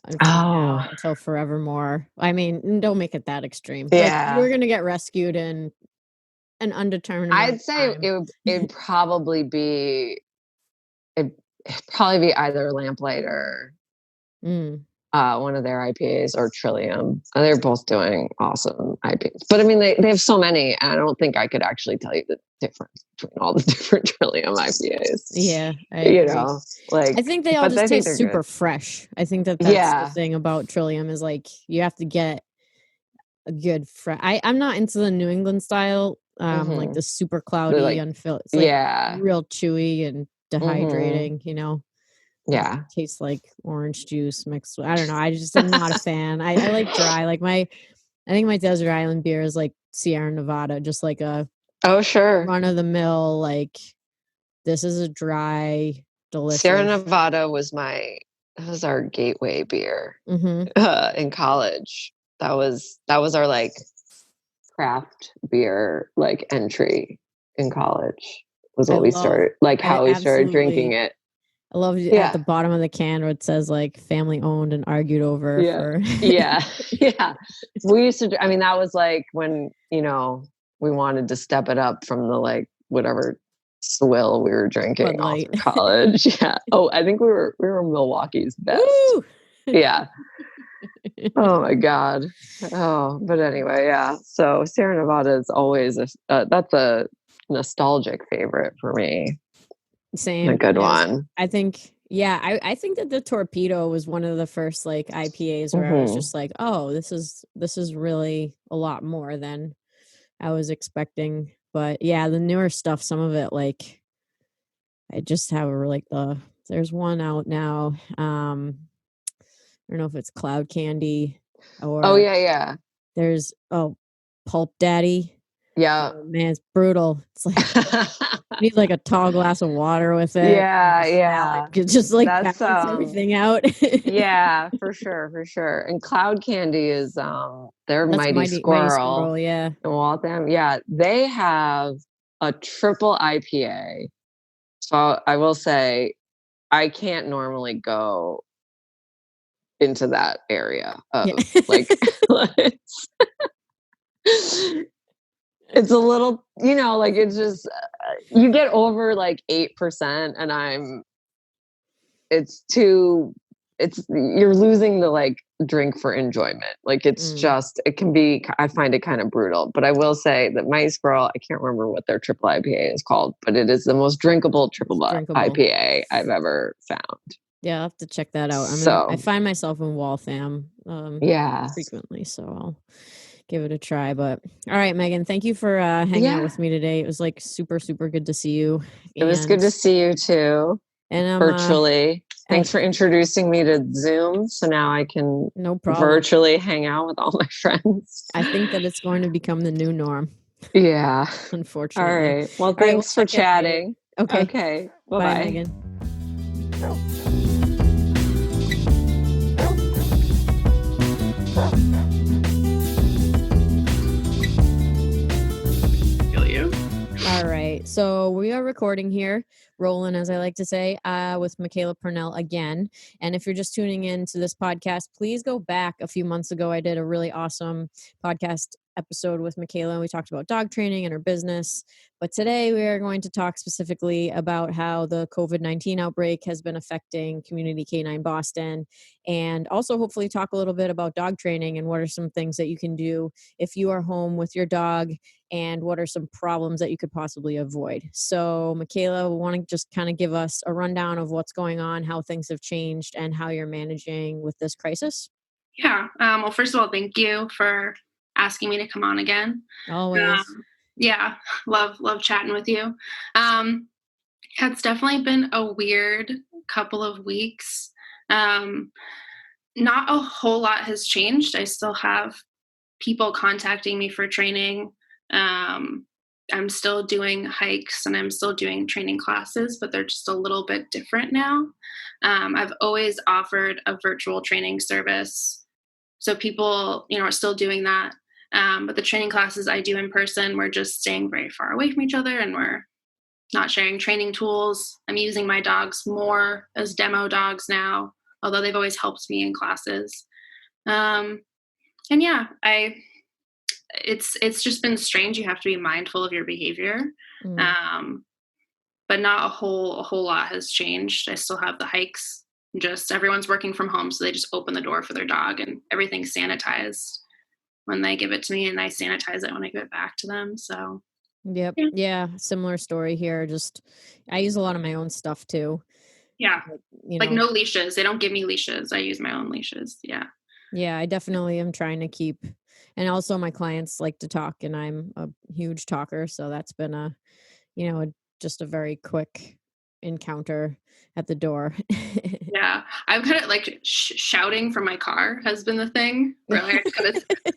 Speaker 1: until forevermore. I mean, don't make it that extreme.
Speaker 3: Yeah.
Speaker 1: But you're going to get rescued in an undetermined amount
Speaker 3: I'd say
Speaker 1: time.
Speaker 3: it'd probably be either Lamplighter, one of their IPAs, or Trillium. They're both doing awesome IPAs. But I mean, they have so many, and I don't think I could actually tell you the difference between all the different Trillium IPAs.
Speaker 1: Yeah,
Speaker 3: I
Speaker 1: think they all just taste super fresh. I think that's the thing about Trillium is like you have to get a good fresh. I'm not into the New England style, like the super cloudy, unfilled. It's like real chewy and dehydrating,
Speaker 3: Yeah.
Speaker 1: It tastes like orange juice mixed with, I don't know. I just am not a fan. I like dry. Like I think my desert island beer is like Sierra Nevada, just like a run of the mill. Like this is a dry, delicious.
Speaker 3: Sierra Nevada was our gateway beer in college. That was our like craft beer like entry in college was what we started, like how we started drinking it.
Speaker 1: I love at the bottom of the can where it says like family owned and argued over.
Speaker 3: Yeah. We used to, I mean, that was like when, we wanted to step it up from the like whatever swill we were drinking all through college. Yeah. Oh, I think we were Milwaukee's best. Woo! Yeah. Oh my God. Oh, but anyway, yeah. So Sierra Nevada is always that's a nostalgic favorite for me.
Speaker 1: Same.
Speaker 3: A good one.
Speaker 1: I think, I think that the Torpedo was one of the first like IPAs where I was just like, oh, this is really a lot more than I was expecting. But yeah, the newer stuff, some of it, like I just have there's one out now. I don't know if it's Cloud Candy or there's Pulp Daddy.
Speaker 3: Yeah.
Speaker 1: Oh, man, it's brutal. It's like you need like a tall glass of water with it.
Speaker 3: Yeah.
Speaker 1: It's just like balance everything out.
Speaker 3: Yeah, for sure. And Cloud Candy is their Mighty Squirrel.
Speaker 1: Yeah.
Speaker 3: In Waltham. Yeah, they have a triple IPA. So I will say I can't normally go into that area of like it's a little, like it's just you get over like 8% and you're losing the like drink for enjoyment. Like it's just, it can be, I find it kind of brutal, but I will say that Mighty Squirrel, I can't remember what their triple IPA is called, but it is the most drinkable IPA I've ever found.
Speaker 1: Yeah, I'll have to check that out. I find myself in Waltham frequently, so I'll give it a try. But all right, Megan, thank you for hanging out with me today. It was like super, super good to see you.
Speaker 3: It was good to see you too. And virtually. Thanks for introducing me to Zoom. So now I can virtually hang out with all my friends.
Speaker 1: I think that it's going to become the new norm.
Speaker 3: Yeah.
Speaker 1: Unfortunately.
Speaker 3: All right. Well, thanks for chatting. Okay. Bye-bye.
Speaker 1: Bye, Megan. All right, so we are recording here, rolling, as I like to say, with Micaela Purnell again. And if you're just tuning in to this podcast, please go back a few months ago. I did a really awesome podcast episode with Micaela, and we talked about dog training and her business. But today we are going to talk specifically about how the COVID-19 outbreak has been affecting Community Canine Boston, and also hopefully talk a little bit about dog training and what are some things that you can do if you are home with your dog, and what are some problems that you could possibly avoid. So Micaela, we want to just kind of give us a rundown of what's going on, how things have changed, and how you're managing with this crisis.
Speaker 4: Yeah. Well, first of all, thank you for asking me to come on again.
Speaker 1: Always.
Speaker 4: Yeah, love chatting with you. It's definitely been a weird couple of weeks. Um, Not a whole lot has changed. I still have people contacting me for training. Um, I'm still doing hikes and I'm still doing training classes, but they're just a little bit different now. I've always offered a virtual training service. So people, are still doing that. But the training classes I do in person, we're just staying very far away from each other and we're not sharing training tools. I'm using my dogs more as demo dogs now, although they've always helped me in classes. And yeah, it's just been strange. You have to be mindful of your behavior.
Speaker 1: Mm.
Speaker 4: But not a whole lot has changed. I still have the hikes. Just everyone's working from home, so they just open the door for their dog and everything's sanitized when they give it to me, and I sanitize it when I give it back to them. So
Speaker 1: Yep. Yeah. Similar story here. Just, I use a lot of my own stuff too.
Speaker 4: yeah,
Speaker 1: But,
Speaker 4: like no leashes. They don't give me leashes. I use my own leashes. Yeah.
Speaker 1: Yeah, I definitely am trying to keep, and also my clients like to talk and I'm a huge talker. So that's been just a very quick encounter at the door.
Speaker 4: Yeah, I'm kind of like shouting from my car has been the thing. Really,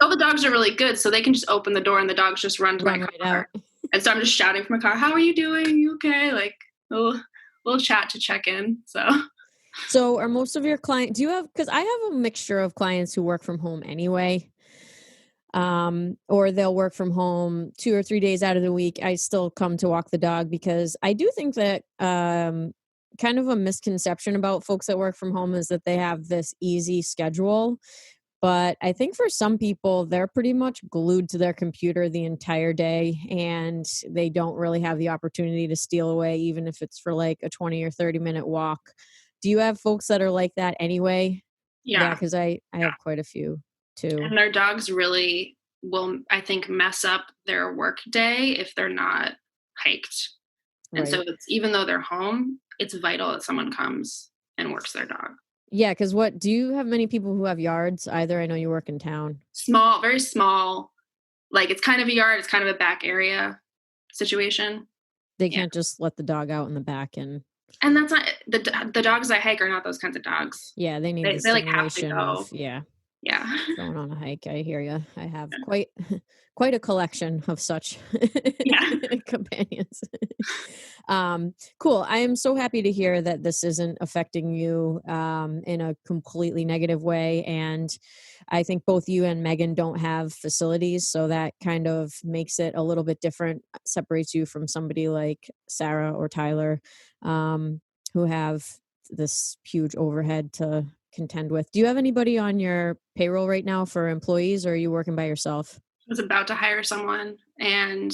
Speaker 4: all the dogs are really good, so they can just open the door and the dogs just run to my car. Right, and so I'm just shouting from my car, "How are you doing? You okay?" Like we'll chat to check in.
Speaker 1: So are most of your clients? Do you have? Because I have a mixture of clients who work from home anyway. Or they'll work from home 2 or 3 days out of the week. I still come to walk the dog because I do think that kind of a misconception about folks that work from home is that they have this easy schedule. But I think for some people, they're pretty much glued to their computer the entire day and they don't really have the opportunity to steal away, even if it's for like a 20 or 30-minute walk. Do you have folks that are like that anyway? Yeah, because I have quite a few too.
Speaker 4: And their dogs really will, I think, mess up their work day if they're not hiked. And so even though they're home, it's vital that someone comes and works their dog.
Speaker 1: Yeah, because do you have many people who have yards either? I know you work in town.
Speaker 4: Small, very small. Like it's kind of a yard, it's kind of a back area situation.
Speaker 1: They can't just let the dog out in the back and
Speaker 4: that's not the dogs I hike are not those kinds of dogs.
Speaker 1: Yeah, they need the stimulation of going on a hike. I hear you. I have quite a collection of such companions. Cool. I am so happy to hear that this isn't affecting you in a completely negative way. And I think both you and Meghan don't have facilities, so that kind of makes it a little bit different, separates you from somebody like Sarah or Tyler, who have this huge overhead to contend with. Do you have anybody on your payroll right now for employees, or are you working by yourself?
Speaker 4: I was about to hire someone and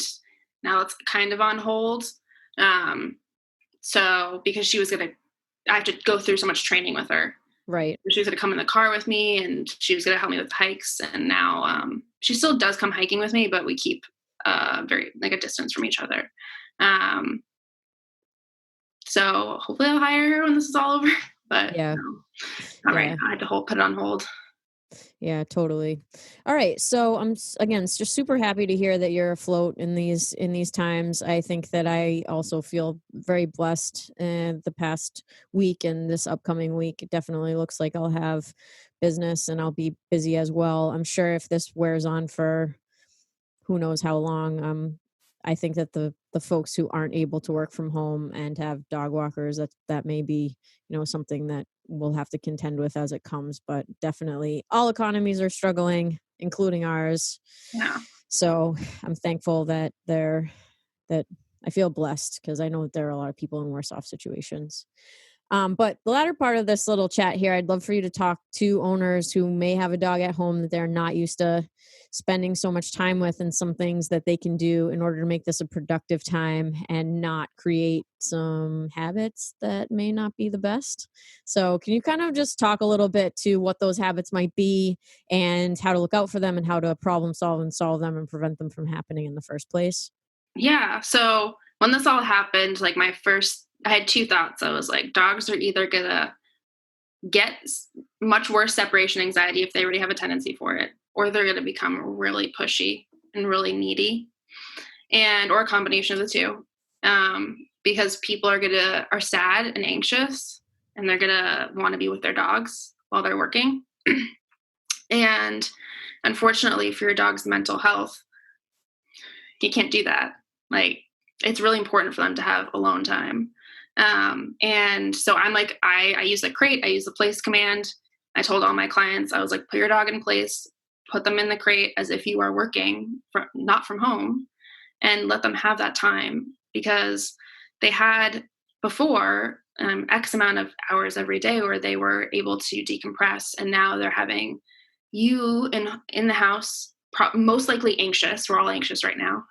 Speaker 4: now it's kind of on hold. So because I have to go through so much training with her.
Speaker 1: Right.
Speaker 4: She was going to come in the car with me and she was going to help me with hikes. And now she still does come hiking with me, but we keep very like a distance from each other. So hopefully I'll hire her when this is all over. But not right now. I had to put it on hold.
Speaker 1: Yeah, totally. All right. So I'm just super happy to hear that you're afloat in these times. I think that I also feel very blessed the past week and this upcoming week. It definitely looks like I'll have business and I'll be busy as well. I'm sure if this wears on for who knows how long, I think that the folks who aren't able to work from home and have dog walkers, that may be, something that we'll have to contend with as it comes. But definitely all economies are struggling, including ours.
Speaker 4: Yeah.
Speaker 1: So I'm thankful that I feel blessed because I know that there are a lot of people in worse off situations. But the latter part of this little chat here, I'd love for you to talk to owners who may have a dog at home that they're not used to spending so much time with, and some things that they can do in order to make this a productive time and not create some habits that may not be the best. So can you kind of just talk a little bit to what those habits might be and how to look out for them and how to problem solve and solve them and prevent them from happening in the first place?
Speaker 4: Yeah. So when this all happened, like I had two thoughts. I was like, dogs are either going to get much worse separation anxiety if they already have a tendency for it, or they're going to become really pushy and really needy. or a combination of the two. Because people are sad and anxious, and they're gonna want to be with their dogs while they're working. And unfortunately for your dog's mental health, you can't do that. Like, it's really important for them to have alone time. And so I'm like, I use the crate, I use the place command. I told all my clients, I was like, put your dog in place, put them in the crate as if you are working, not from home, and let them have that time, because they had before X amount of hours every day where they were able to decompress. And now they're having you in the house, most likely anxious. We're all anxious right now.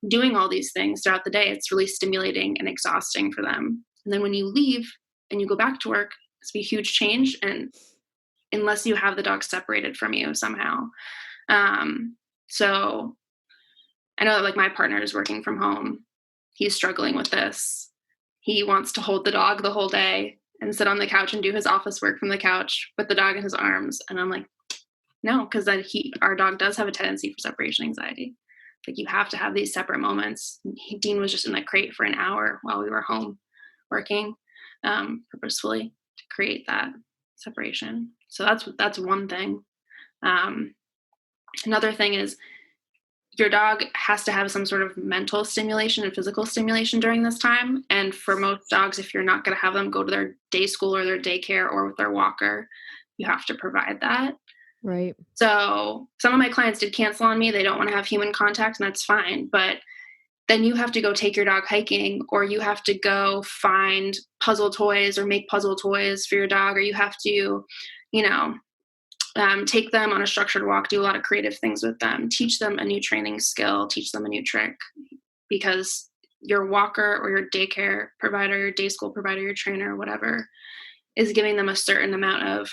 Speaker 4: Doing all these things throughout the day. It's really stimulating and exhausting for them. And then when you leave and you go back to work, it's a huge change. And unless you have the dog separated from you somehow. So I know that, like, my partner is working from home. He's struggling with this. He wants to hold the dog the whole day and sit on the couch and do his office work from the couch with the dog in his arms. And I'm like, no, because our dog does have a tendency for separation anxiety. Like, you have to have these separate moments. Dean was just in the crate for an hour while we were home working, purposefully to create that separation. So that's one thing. Another thing is, your dog has to have some sort of mental stimulation and physical stimulation during this time. And for most dogs, if you're not going to have them go to their day school or their daycare or with their walker, you have to provide that.
Speaker 1: Right.
Speaker 4: So some of my clients did cancel on me. They don't want to have human contact, and that's fine. But then you have to go take your dog hiking, or you have to go find puzzle toys or make puzzle toys for your dog, or you have to, take them on a structured walk, do a lot of creative things with them, teach them a new training skill, teach them a new trick, because your walker or your daycare provider, your day school provider, your trainer, whatever, is giving them a certain amount of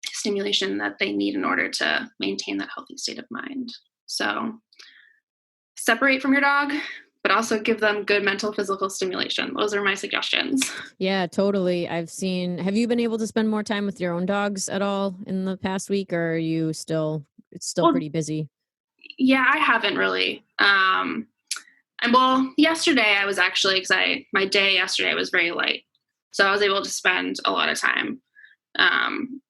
Speaker 4: stimulation that they need in order to maintain that healthy state of mind. So separate from your dog, but also give them good mental, physical stimulation. Those are my suggestions.
Speaker 1: Yeah, totally. Have you been able to spend more time with your own dogs at all in the past week, or are you it's still pretty busy?
Speaker 4: Yeah, I haven't really. And yesterday I was actually, my day yesterday was very light. So I was able to spend a lot of time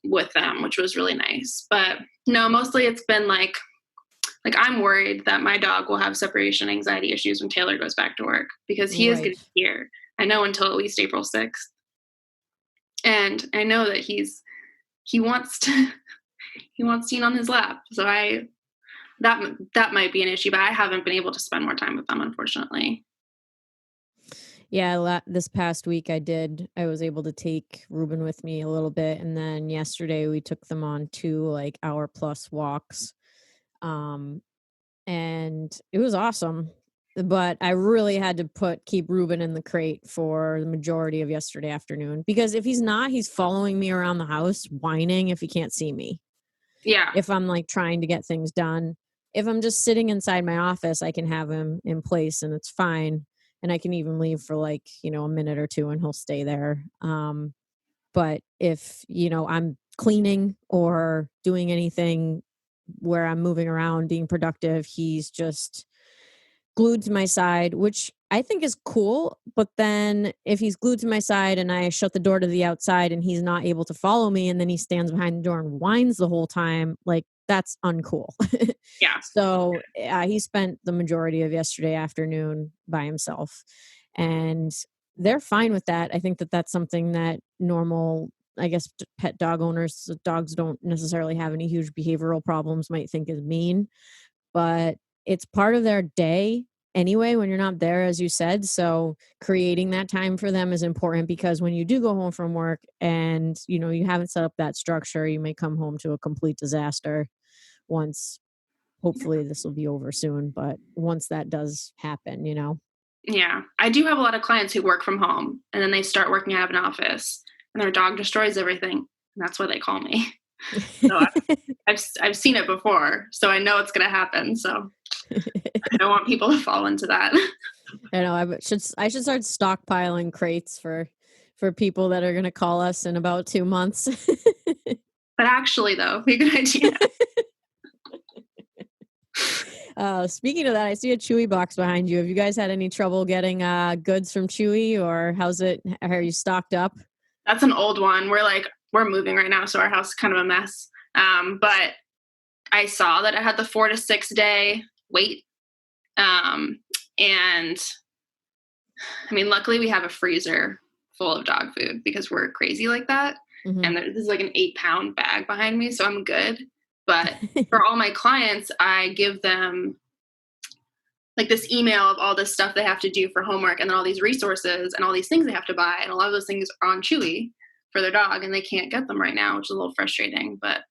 Speaker 4: with them, which was really nice. But no, mostly it's been like I'm worried that my dog will have separation anxiety issues when Taylor goes back to work, because he is going to be here, I know, until at least April 6th. And I know that he wants Dean on his lap. So that might be an issue, but I haven't been able to spend more time with them, unfortunately.
Speaker 1: Yeah, this past week I was able to take Ruben with me a little bit. And then yesterday we took them on 2 hour-plus walks. And it was awesome, but I really had to keep Ruben in the crate for the majority of yesterday afternoon, because if he's not, he's following me around the house, whining if he can't see me.
Speaker 4: Yeah.
Speaker 1: If I'm trying to get things done, if I'm just sitting inside my office, I can have him in place and it's fine. And I can even leave for a minute or two and he'll stay there. But if, I'm cleaning or doing anything where I'm moving around, being productive, he's just glued to my side, which I think is cool. But then if he's glued to my side and I shut the door to the outside and he's not able to follow me, and then he stands behind the door and whines the whole time, that's uncool.
Speaker 4: Yeah.
Speaker 1: So he spent the majority of yesterday afternoon by himself, and they're fine with that. I think that that's something that normal, I guess, pet dog owners, dogs don't necessarily have any huge behavioral problems, might think is mean, but it's part of their day anyway when you're not there, as you said. So creating that time for them is important, because when you do go home from work and, you haven't set up that structure, you may come home to a complete disaster once. Hopefully this will be over soon, but once that does happen,
Speaker 4: Yeah. I do have a lot of clients who work from home and then they start working out of an office and their dog destroys everything. And that's why they call me. So I've seen it before, so I know it's going to happen. So I don't want people to fall into that.
Speaker 1: I know I should start stockpiling crates for people that are going to call us in about 2 months.
Speaker 4: But actually, though, be a good idea.
Speaker 1: Speaking of that, I see a Chewy box behind you. Have you guys had any trouble getting goods from Chewy, or how's it? Are you stocked up?
Speaker 4: That's an old one. We're moving right now, so our house is kind of a mess. But I saw that it had the 4 to 6 day wait. And I mean, luckily we have a freezer full of dog food because we're crazy like that.
Speaker 1: Mm-hmm.
Speaker 4: And this is like an 8-pound bag behind me, so I'm good. But for all my clients, I give them like this email of all this stuff they have to do for homework, and then all these resources and all these things they have to buy. And a lot of those things are on Chewy for their dog, and they can't get them right now, which is a little frustrating, but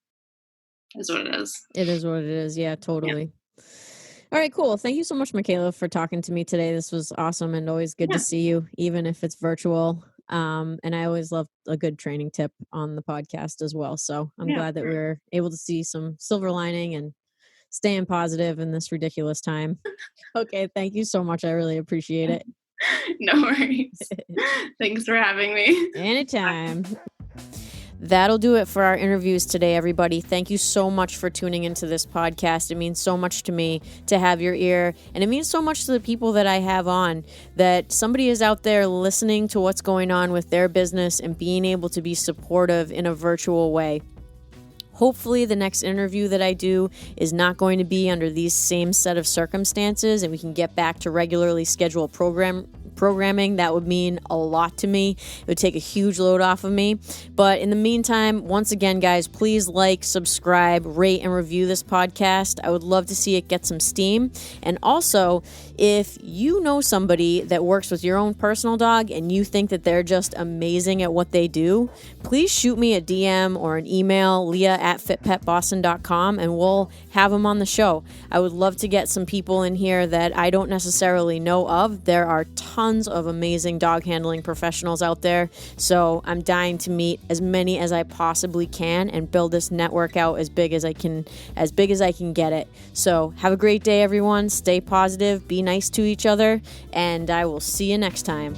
Speaker 4: it is what it is.
Speaker 1: It is what it is. Yeah, totally. Yeah. All right, cool. Thank you so much, Micaela, for talking to me today. This was awesome and always good to see you, even if it's virtual. And I always love a good training tip on the podcast as well. So I'm glad that we were able to see some silver lining and staying positive in this ridiculous time. Okay. Thank you so much. I really appreciate it.
Speaker 4: No worries. Thanks for having me.
Speaker 1: Anytime. That'll do it for our interviews today, everybody. Thank you so much for tuning into this podcast. It means so much to me to have your ear, and it means so much to the people that I have on, that somebody is out there listening to what's going on with their business and being able to be supportive in a virtual way. Hopefully the next interview that I do is not going to be under these same set of circumstances, and we can get back to regularly scheduled programming. That would mean a lot to me. It would take a huge load off of me. But in the meantime, once again, guys, please like, subscribe, rate, and review this podcast. I would love to see it get some steam. And also, if you know somebody that works with your own personal dog and you think that they're just amazing at what they do, please shoot me a DM or an email, leah@fitpetboston.com, and we'll have them on the show. I would love to get some people in here that I don't necessarily know of. There are tons of amazing dog handling professionals out there, so I'm dying to meet as many as I possibly can and build this network out as big as I can get it. So have a great day, everyone. Stay positive, be nice to each other, and I will see you next time.